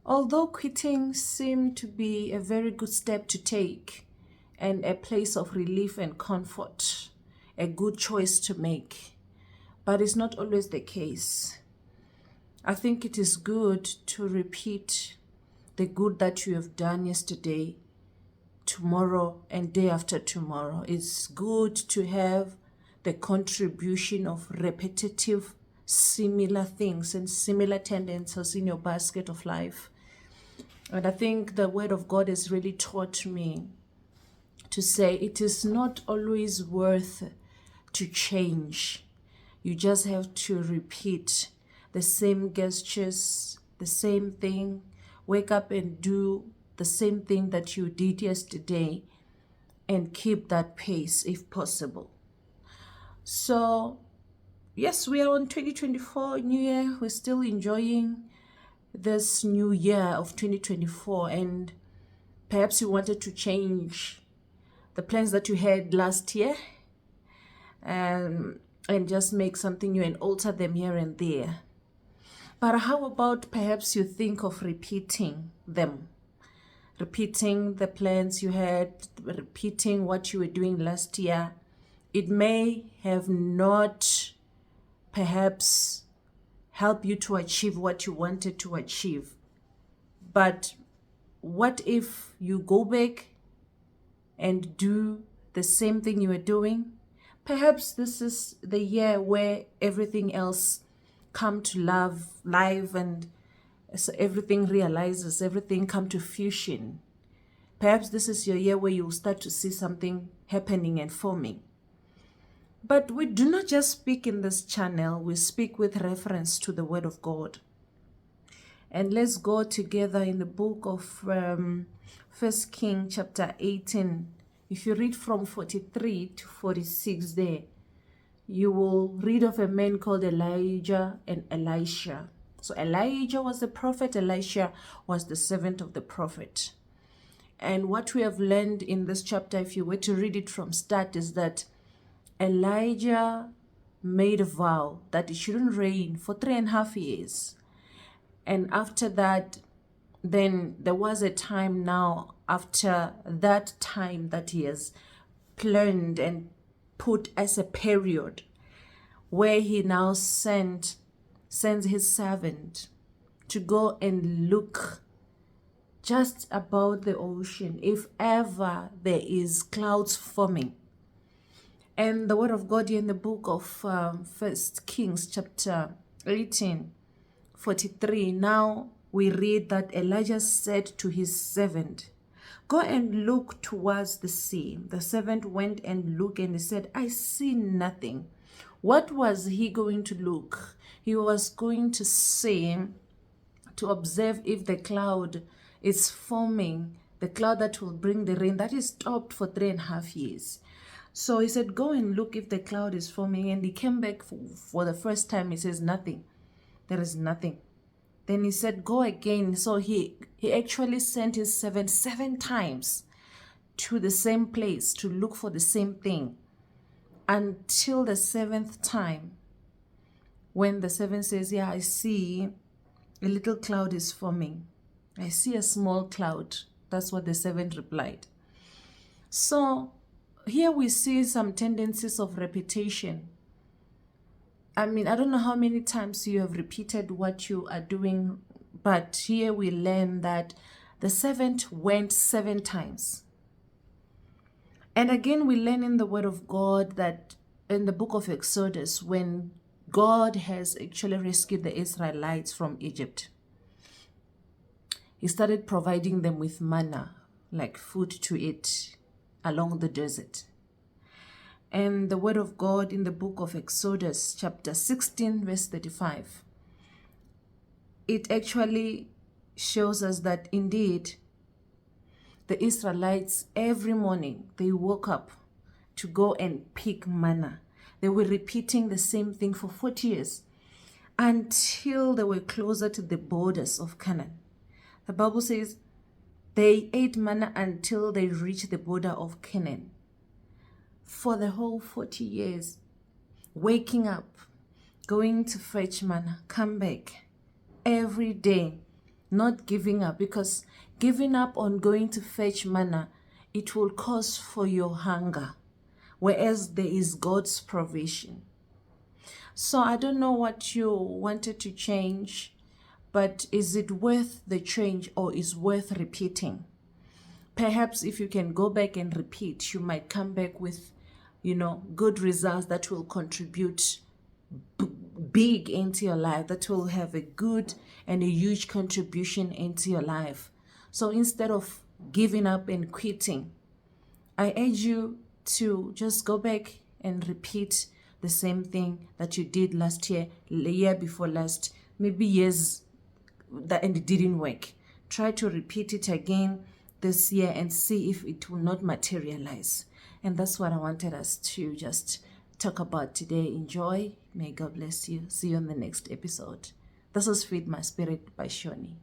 Although quitting seemed to be a very good step to take and a place of relief and comfort, a good choice to make, but it's not always the case. I think it is good to repeat the good that you have done yesterday, tomorrow, and day after tomorrow. It's good to have the contribution of repetitive, similar things and similar tendencies in your basket of life. And I think the Word of God has really taught me to say it is not always worth to change. You just have to repeat the same gestures, the same thing. Wake up and do the same thing that you did yesterday and keep that pace if possible. So, yes, we are on 2024 New Year. We're still enjoying this new year of 2024, and perhaps you wanted to change the plans that you had last year and just make something new and alter them here and there. But how about perhaps you think of repeating them? Repeating the plans you had, repeating what you were doing last year. It may have not perhaps help you to achieve what you wanted to achieve. But what if you go back and do the same thing you were doing? Perhaps this is the year where everything else come to life, and so everything realizes, everything come to fusion. Perhaps this is your year where you'll start to see something happening and forming. But we do not just speak in this channel, we speak with reference to the Word of God. And let's go together in the book of 1 Kings chapter 18. If you read from 43 to 46 there, you will read of a man called Elijah and Elisha. So Elijah was the prophet, Elisha was the servant of the prophet. And what we have learned in this chapter, if you were to read it from start, is that Elijah made a vow that it shouldn't rain for 3.5 years. And after that, then there was a time now, after that time that he has planned and put as a period, where he now sends his servant to go and look just about the ocean, if ever there is clouds forming. And the Word of God here in the book of 1 Kings chapter 18, 43, now we read that Elijah said to his servant, "Go and look towards the sea." The servant went and looked, and he said, "I see nothing." What was he going to look? He was going to see, to observe if the cloud is forming, the cloud that will bring the rain that is stopped for 3.5 years. So he said, "Go and look if the cloud is forming." And he came back for the first time. He says, "Nothing. There is nothing." Then he said, "Go again." So he actually sent his servant 7 times to the same place to look for the same thing, until the 7th time, when the servant says, "Yeah, I see a little cloud is forming. I see a small cloud." That's what the servant replied. So here we see some tendencies of repetition. I mean, I don't know how many times you have repeated what you are doing, but here we learn that the servant went 7 times. And again, we learn in the Word of God that in the book of Exodus, when God has actually rescued the Israelites from Egypt, he started providing them with manna, like food to eat along the desert. And the Word of God in the book of Exodus, chapter 16, verse 35, it actually shows us that indeed the Israelites, every morning, they woke up to go and pick manna. They were repeating the same thing for 40 years until they were closer to the borders of Canaan. The Bible says they ate manna until they reached the border of Canaan. For the whole 40 years, waking up, going to fetch manna, come back every day, not giving up, because giving up on going to fetch manna, it will cause for your hunger, whereas there is God's provision. So I don't know what you wanted to change, but is it worth the change or is worth repeating? Perhaps if you can go back and repeat, you might come back with, good results that will contribute big into your life, that will have a good and a huge contribution into your life. So instead of giving up and quitting, I urge you to just go back and repeat the same thing that you did last year, the year before last, maybe years that, and it didn't work. Try to repeat it again this year and see if it will not materialize. And that's what I wanted us to just talk about today. Enjoy. May God bless you. See you on the next episode. This is Feed My Spirit by Shoni.